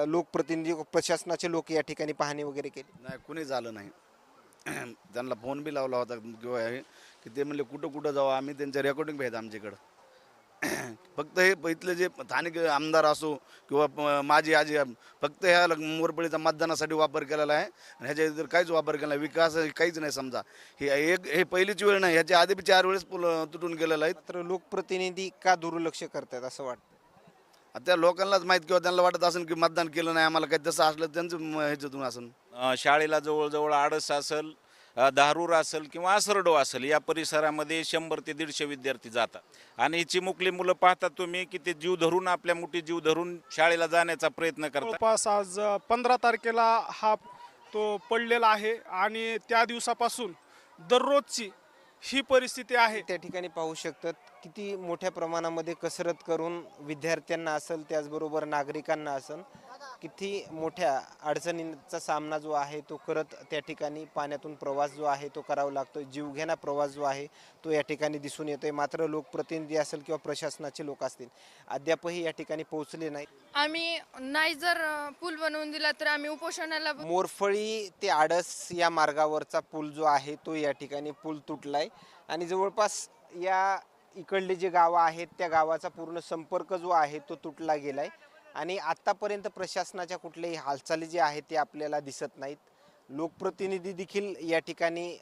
लोकप्रतिनिधी प्रशासनाचे लोक या ठिकाणी पाहणी वगैरे केली? नाही, कुणी झालं नाही. त्यांना फोन बी लावला होता किंवा हे की ते म्हणले कुठं कुठं जाऊ, आम्ही त्यांच्या रेकॉर्डिंग आहेत आमच्याकडं. फक्त हे इथले जे स्थानिक आमदार असो किंवा माझी आजी फक्त ह्या मोरपळीचा मतदानासाठी वापर केलेला आहे आणि ह्याच्या इतर काहीच वापर केला नाही. विकास काहीच नाही. समजा हे पहिलीच वेळ नाही, ह्याच्या आधी बी 4 वेळेस पूल तुटून गेलेला आहे. मात्र लोकप्रतिनिधी का दुर्लक्ष करतात असं वाटतं? आता त्या लोकांनाच माहीत किंवा त्यांना वाटत असेल की मतदान केलं नाही आम्हाला, काही तसं असलं त्यांचं ह्याच्यातून असेल. शाळेला जवळजवळ आडस असेल, धारूर असेल किंवा आसरडो असेल, या परिसरामध्ये 100 ते 150 विद्यार्थी जातात आणि चिमुकली मुलं पाहतात तुम्ही की ते जीव धरून, आपल्या मुठी जीव धरून शाळेला जाण्याचा प्रयत्न करतात. जवळपास आज 15 तारखेला हा तो पडलेला आहे आणि त्या दिवसापासून दररोजची ही परिस्थिती आहे. त्या ठिकाणी पाहू शकतात किती मोठ्या प्रमाणामध्ये कसरत करून विद्यार्थ्यांना असेल त्याचबरोबर नागरिकांना असेल किती मोठ्या अडचणींचा सामना जो आहे तो करत त्या ठिकाणी पाण्यातून प्रवास जो आहे तो करावा लागतो. जीवघेणा प्रवास जो आहे तो या ठिकाणी दिसून येतोय. मात्र लोकप्रतिनिधी असेल किंवा प्रशासनाचे लोक असतील अद्यापही या ठिकाणी पोहोचले नाही. आम्ही नाही जर पूल बनवून दिला तर आम्ही उपोषणाला मोरफळी ते आडस या मार्गावरचा पूल जो आहे तो या ठिकाणी पूल तुटलाय आणि जवळपास या इकडले जे गावं आहेत त्या गावाचा पूर्ण संपर्क जो आहे तो तुटला गेलाय आणि आत्तापर्यंत प्रशासनाच्या कुठल्याही हालचाली जे आहेत ते आपल्याला दिसत नाहीत. लोकप्रतिनिधी देखील या ठिकाणी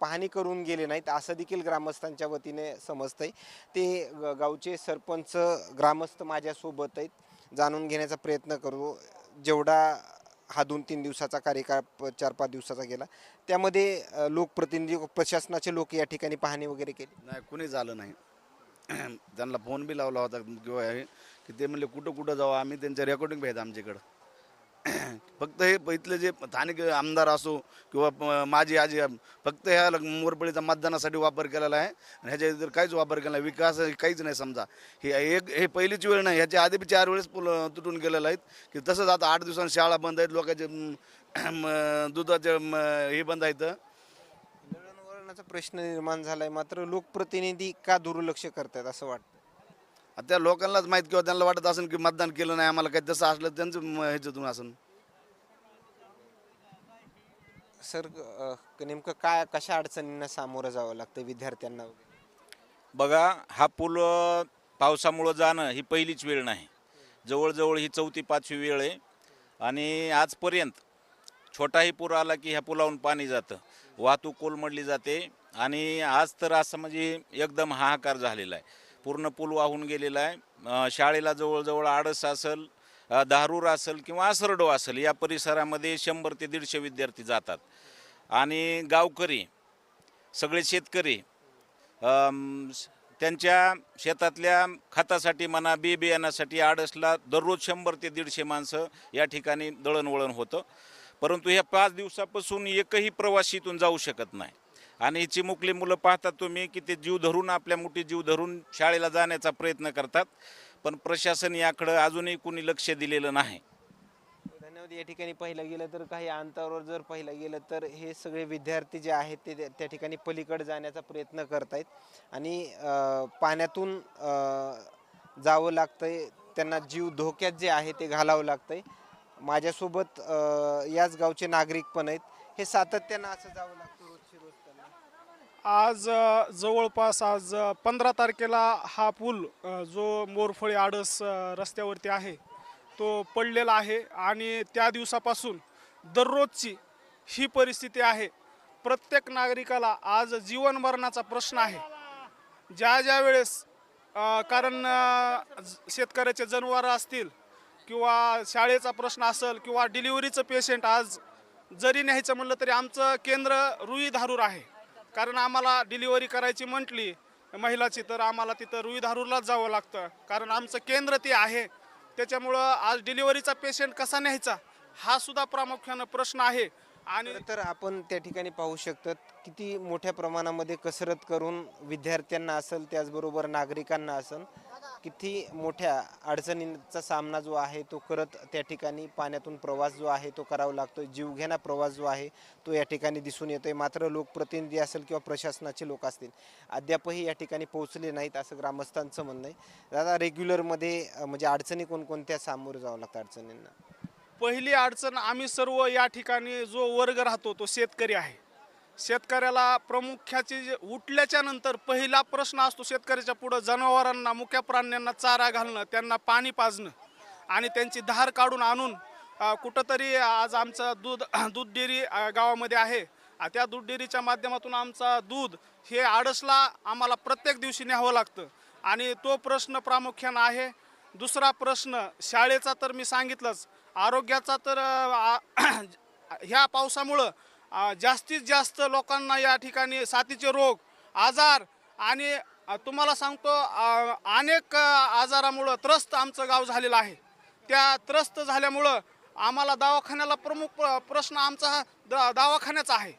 पाहणी करून गेले नाहीत असं देखील ग्रामस्थांच्या वतीने समजतंय. ते गावचे सरपंच ग्रामस्थ माझ्यासोबत आहेत. जाणून घेण्याचा प्रयत्न करू. जेवढा हा 2-3 दिवसाचा कार्यकाळ 4-5 दिवसाचा गेला त्यामध्ये लोकप्रतिनिधी प्रशासनाचे लोक या ठिकाणी पाहणी वगैरे केली? नाही, कुणी झालं नाही. त्यांना फोन बी लावला होता किंवा हे की ते म्हणले कुठं कुठं जाऊ, आम्ही त्यांच्या रेकॉर्डिंग आहेत आमच्याकडं. फक्त हे इथले जे स्थानिक आमदार असो किंवा माझी आजी फक्त ह्या मोरपळीचा मतदानासाठी वापर केलेला आहे आणि ह्याच्या इतर काहीच वापर केला नाही. विकास काहीच नाही. समजा हे पहिलीच वेळ नाही, ह्याच्या आधी बी 4 वेळेस पूल तुटून गेलेला आहेत की तसंच आता 8 दिवसांनी शाळा बंद आहेत, लोकांचे दुधाचे हे बंद आहेत. दळणवळणाचा प्रश्न निर्माण झालाय. मात्र लोकप्रतिनिधी का दुर्लक्ष करतात असं वाटतं? आता त्या लोकांनाच माहीत किंवा त्यांना वाटत असेल की मतदान केलं नाही आम्हाला, काही तसं असलं त्यांचं ह्याच्यातून असेल. सर नेमकं काय कशा अडचणींना सामोरं जावं लागतं विद्यार्थ्यांना वगैरे? बघा, हा पूल पावसामुळं जाणं ही पहिलीच वेळ नाही. जवळजवळ ही 4थी-5वी वेळ आहे आणि आजपर्यंत छोटाही पूर आला की ह्या पुलावरून पाणी जातं, वाहतूक कोलमडली जाते आणि आज तर असं म्हणजे एकदम हाहाकार झालेला आहे. पूर्ण पूल वाहून गेलेला आहे. शाळेला जवळजवळ आडस असेल, धारूर असेल किंवा आसरडो असेल, या परिसरामध्ये 100 ते 150 विद्यार्थी जातात आणि गावकरी सगळे शेतकरी त्यांच्या शेतातल्या खतासाठी म्हणा, बियाण्यासाठी आडसला दररोज 100 ते 150 माणसं या ठिकाणी दळणवळण होतं. परंतु ह्या 5 दिवसापासून एकही प्रवासी इथून जाऊ शकत नाही आणि चिमुकली मुलं पाहतात तुम्ही की ते जीव धरून, आपल्या मुठी जीव धरून शाळेला जाण्याचा प्रयत्न करतात. पण प्रशासन याकडं अजूनही कुणी लक्ष दिलेलं नाही. धन्यवाद. या ठिकाणी पाहिलं गेलं तर काही अंतरावर जर पाहिलं गेलं तर हे सगळे विद्यार्थी जे आहेत ते त्या ठिकाणी पलीकडे जाण्याचा प्रयत्न करतायत आणि पाण्यातून जावं लागतंय. त्यांना जीव धोक्यात जे आहे ते घालावं लागतंय. माझ्यासोबत याच गावचे नागरिक पण आहेत. हे सातत्यानं असं जावं लागतं रोजची रोज त्यांना. आज जवळपास 15 तारखेला हा पूल जो मोरफळी आडस रस्त्यावरती आहे तो पडलेला आहे आणि त्या दिवसापासून दररोजची ही परिस्थिती आहे. प्रत्येक नागरिकाला आज जीवन मरणाचा प्रश्न आहे. ज्या वेळेस कारण शेतकऱ्याचे जनावरं असतील किंवा शाळेचा प्रश्न असेल किंवा डिलिव्हरीचं पेशंट आज जरी न्यायचं म्हणलं तरी आमचं केंद्र रुई धारूर आहे. कारण आम्हाला डिलिव्हरी करायची म्हटली महिलाची तर आम्हाला तिथं रुई धारूरलाच जावं लागतं, कारण आमचं केंद्र ते आहे. त्याच्यामुळं आज डिलिव्हरीचा पेशंट कसा न्यायचा हा सुद्धा प्रामुख्यानं प्रश्न आहे. आणि तर आपण त्या ठिकाणी पाहू शकतात किती मोठ्या प्रमाणामध्ये कसरत करून विद्यार्थ्यांना असेल त्याचबरोबर नागरिकांना असेल किती मोठ्या अडचणींचा सामना जो आहे तो करत त्या ठिकाणी पाण्यातून प्रवास जो आहे तो करावा लागतो. जीवघेणा प्रवास जो आहे तो या ठिकाणी दिसून येतोय. मात्र लोकप्रतिनिधी असेल किंवा प्रशासनाचे लोक असतील अद्यापही या ठिकाणी पोहोचले नाहीत असं ग्रामस्थांचं म्हणणं आहे. दादा, रेग्युलरमध्ये म्हणजे अडचणी कोणकोणत्या सामोरं जावं लागतं अडचणींना? पहिली अडचण आम्ही सर्व या ठिकाणी जो वर्ग राहतो तो शेतकरी आहे. शेतकऱ्याला प्रामुख्याचे उठल्याच्या नंतर पहिला प्रश्न असतो शेतकऱ्याच्या पुढं जनावरांना, मुक्या प्राण्यांना चारा घालणं, त्यांना पाणी पाजणं आणि त्यांची धार काढून आणून कुठंतरी आज आमचं दूध डेअरी गावामध्ये आहे. त्या दूध डेअरीच्या माध्यमातून आमचा दूध हे आडसला आम्हाला प्रत्येक दिवशी न्यावं लागतं आणि तो प्रश्न प्रामुख्यानं आहे. दुसरा प्रश्न शाळेचा तर मी सांगितलंच, आरोग्याचा तर ह्या पावसामुळं जास्तीत जास्त लोकांना या ठिकाणी साथीचे रोग, आजार आणि तुम्हाला सांगतो अनेक आजारामुळं त्रस्त आमचं गाव झालेलं आहे. त्या त्रस्त झाल्यामुळं आम्हाला दवाखान्याला प्रमुख प्रश्न आमचा हा दवाखान्याचा आहे.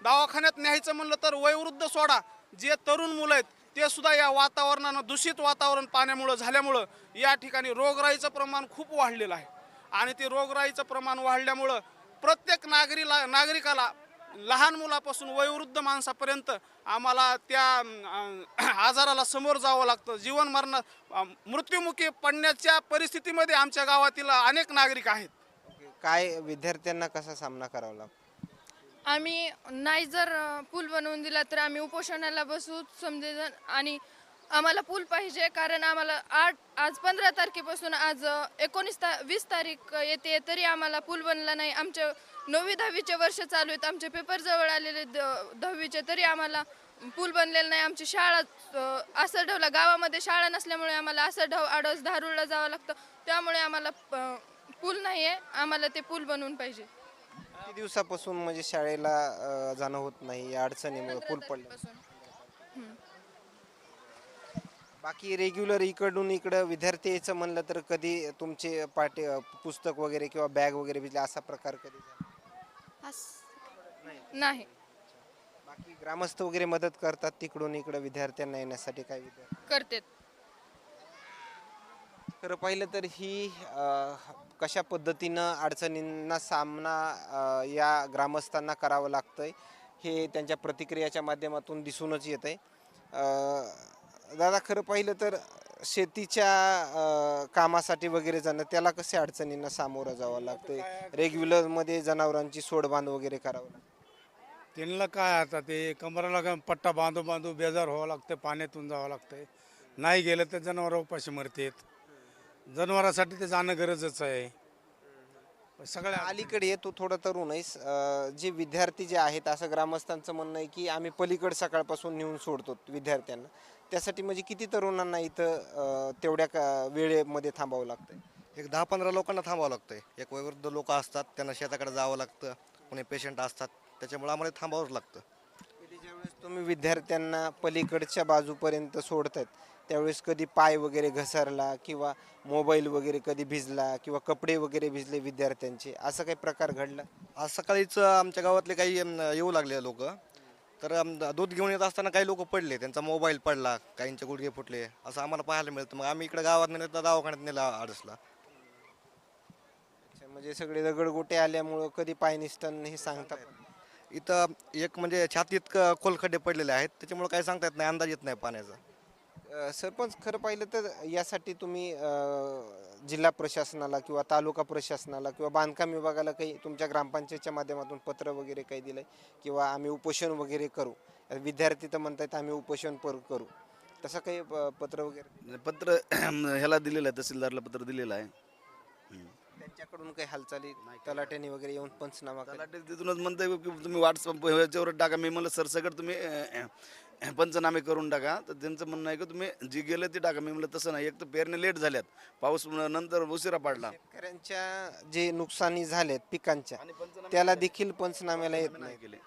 दवाखान्यात न्यायचं म्हणलं तर वयोवृद्ध सोडा, जे तरुण मुलं आहेत ते सुद्धा या वातावरणानं, दूषित वातावरण पाण्यामुळं झाल्यामुळं या ठिकाणी रोगराईचं प्रमाण खूप वाढलेलं आहे आणि ते रोगराईचं प्रमाण वाढल्यामुळं प्रत्येक नागरिकाला लहान मुलापासून वयोवृद्ध माणसापर्यंत आम्हाला त्या आजाराला समोर जावं लागतं. जीवन मरणात मृत्युमुखी पडण्याच्या परिस्थितीमध्ये आमच्या गावातील अनेक नागरिक आहेत. काय विद्यार्थ्यांना कसा सामना करावा लागतो? आम्ही नाही जर पूल बनवून दिला तर आम्ही उपोषणाला बसू समजेल आणि आम्हाला पूल पाहिजे. कारण आम्हाला आज 15 तारखेपासून आज 20 तारीख येते तरी आम्हाला पूल बनला नाही. आमचे 9वी 10वीचे वर्ष चालू आहेत, आमचे पेपर जवळ आलेले 10वीचे तरी आम्हाला पूल बनलेला नाही. आमची शाळा आसरढवला, गावामध्ये शाळा नसल्यामुळे आम्हाला आसरढव, आडस, धारूरला जावं लागतं. त्यामुळे आम्हाला पूल नाही आहे, आम्हाला ते पूल बनवून पाहिजे. किती दिवसापासून म्हणजे शाळेला जाणं होत नाही या अडचणीमुळे पूल पडले? बाकी रेग्युलर इकडून इकडं विद्यार्थी यायचं म्हणलं तर कधी तुमचे पुस्तक वगैरे किंवा बॅग वगैरे भिजले असा प्रकार कधी झाला? नाही. बाकी ग्रामस्थ वगैरे मदत करतात तिकडून इकडं विद्यार्थ्यांना येण्यासाठी? काय विद्यार्थी करतेत. खरं पाहिलं तर ही कशा पद्धतीनं अडचणींना सामना या ग्रामस्थांना करावं लागतंय हे त्यांच्या प्रतिक्रियाच्या माध्यमातून दिसूनच येत आहे. दादा, खरं पाहिलं तर शेतीच्या कामासाठी वगैरे जाणं त्याला कसे अडचणींना सामोरं जावं लागतंय? रेग्युलरमध्ये जनावरांची सोडबांध वगैरे करावं लागतं. त्यांना काय आता ते कमराला पट्टा बांधू बेजार व्हावं लागतं, पाण्यातून जावं लागतंय. नाही गेलं तर जनावरं उपाशी मरतात. जनावरांसाठी ते जाणं गरजच आहे. सगळ्या अलीकडे तू थोडं तरुण आहेस, जे विद्यार्थी जे आहेत असं ग्रामस्थांचं म्हणणं आहे की आम्ही पलीकड सकाळपासून नेऊन सोडतो विद्यार्थ्यांना. त्यासाठी म्हणजे किती तरुणांना इथं तेवढ्या वेळेमध्ये थांबावं लागतंय? एक 10-15 लोकांना थांबावं लागतंय. एक वयोवृद्ध लोक असतात, त्यांना शेताकडे जावं लागतं, कोणी पेशंट असतात, त्याच्यामुळे आम्हाला थांबावंच लागतं. ज्यावेळेस तुम्ही विद्यार्थ्यांना पलीकडच्या बाजूपर्यंत सोडतायत त्यावेळेस कधी पाय वगैरे घसरला किंवा मोबाईल वगैरे कधी भिजला किंवा कपडे वगैरे भिजले विद्यार्थ्यांचे, असं काही प्रकार घडला? आज सकाळीच आमच्या गावातले काही येऊ लागले लोक, तर दूध घेऊन येत असताना काही लोक पडले, त्यांचा मोबाईल पडला, काहींचे गुडघे फुटले, असं आम्हाला पाहायला मिळतं. मग आम्ही इकडे गावात नेलं तर दवाखान्यात नेला आडसला. म्हणजे सगळे दगडगोटे आल्यामुळं कधी पाय निसटन हे सांगता पण. इथं एक म्हणजे छातीत खोल खड्डे पडलेले आहेत, त्याच्यामुळे काही सांगता येत नाही, अंदाज येत नाही पाण्याचा. सरपंच, खरं पाहिलं तर यासाठी तुम्ही जिल्हा प्रशासनाला किंवा तालुका प्रशासनाला किंवा बांधकाम विभागाला काही तुमच्या ग्रामपंचायतच्या माध्यमातून पत्र वगैरे काही दिलंय किंवा आम्ही उपोषण वगैरे करू, विद्यार्थी तर म्हणतात आम्ही उपोषण करू, तसं काही पत्र वगैरे? पत्र ह्याला दिलेलं आहे, तहसीलदारला पत्र दिलेलं आहे. त्यांच्याकडून काही हालचाली तलाट्याने वगैरे येऊन पंचनामा केला? तलाठी तिथूनच म्हणताय की तुम्ही व्हॉट्सअप ह्याच्यावर टाका. मी म्हणलं सर सगळं तुम्ही पंचनामे करून टाका. तर त्यांचं म्हणणं आहे की तुम्ही जी गेलं ते टाका. मी म्हणलं तसं नाही, एक तर पेरणे लेट झाल्यात, पाऊस नंतर उशिरा पडला, शेतकऱ्यांच्या जे नुकसानी झालेत पिकांच्या त्याला देखील पंचनाम्याला येत नाही केले.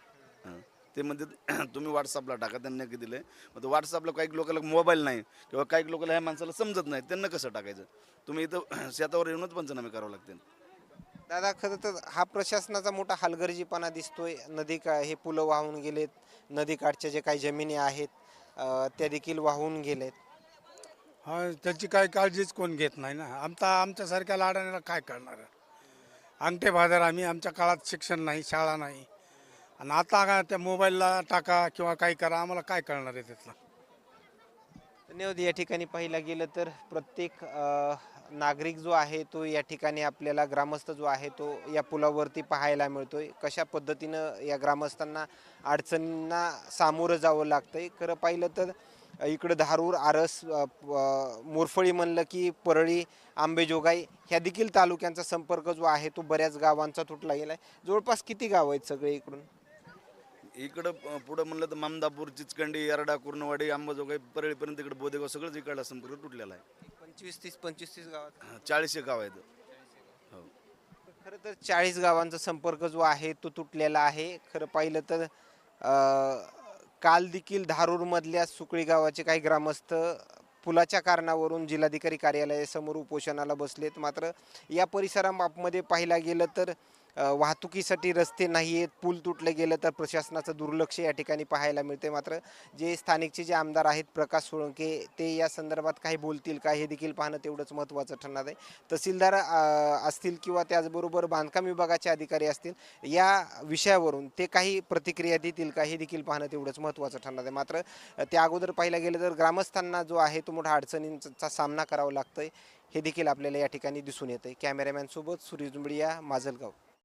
ते म्हणते तुम्ही व्हॉट्सअपला टाका. त्यांनी की दिले. मग व्हॉट्सअपला काही लोकांना मोबाईल नाही किंवा काही लोकांना ह्या माणसाला समजत नाही, त्यांना कसं टाकायचं? तुम्ही इथं शेतावर येऊनच पंचनामे करावं लागतील. दादा, खरं तर हा प्रशासनाचा मोठा हलगर्जीपणा दिसतोय. हे पुलं वाहून गेलेत, नदीकाठच्या जे काही जमिनी आहेत त्या देखील वाहून गेलेत. हा, त्याची काही काळजीच कोण घेत नाही ना. आमच्यासारख्या लाडाण्याला काय करणार? अंगठे बाजार आम्ही, आमच्या काळात शिक्षण नाही, शाळा नाही, आणि आता का त्या मोबाईलला टाका किंवा काही करा, आम्हाला काय कळणार आहे त्यातलं? धन्यवाद. या ठिकाणी पाहिलं गेलं तर प्रत्येक नागरिक जो आहे तो या ठिकाणी आपल्याला ग्रामस्थ जो आहे तो या पुलावरती पाहायला मिळतोय. कशा पद्धतीनं या ग्रामस्थांना अडचणींना सामोरं जावं लागतंय. खरं पाहिलं तर इकडं धारूर, आरस, मोरफळी म्हणलं की परळी, आंबेजोगाई ह्या देखील तालुक्यांचा संपर्क जो आहे तो बऱ्याच गावांचा तुटला गेला आहे. जवळपास किती गाव आहेत सगळे इकडून? इकडं पुढं म्हणलं तर मामदापूर, चिचकंडी, येरडा, कुर्णवाडी, अंबाजोगाई, परळीपर्यंत इकडे बोदेगाव सगळंच इकडला संपर्क तुटलेला आहे. 25-30 गावात 40 गाव आहेत. हो. खरं तर 40 गावांचा संपर्क जो आहे तो तुटलेला आहे. खरं पाहिलं तर काल देखील धारूरमधल्या सुकळी गावाचे काही ग्रामस्थ पुलाच्या कारणावरून जिल्हाधिकारी कार्यालयासमोर उपोषणाला बसलेत. मात्र या परिसरामध्ये पाहायला गेलं तर वाहतुकीसाठी रस्ते नाही आहेत. पूल तुटलं गेलं तर प्रशासनाचं दुर्लक्ष या ठिकाणी पाहायला मिळते. मात्र जे स्थानिकचे जे आमदार आहेत प्रकाश सोळंके ते या संदर्भात काही बोलतील का हे देखील पाहणं तेवढंच महत्त्वाचं ठरणार आहे. तहसीलदार असतील किंवा त्याचबरोबर बांधकाम विभागाचे अधिकारी असतील या विषयावरून ते काही प्रतिक्रिया देतील का हे देखील पाहणं तेवढंच महत्त्वाचं ठरणार आहे. मात्र त्या अगोदर पाहायला गेलं तर ग्रामस्थांना जो आहे तो मोठ्या अडचणींचा सामना करावा लागतोय हे देखील आपल्याला या ठिकाणी दिसून येतं आहे. कॅमेरामॅनसोबत सूर्य जुंबडिया, माजलगाव.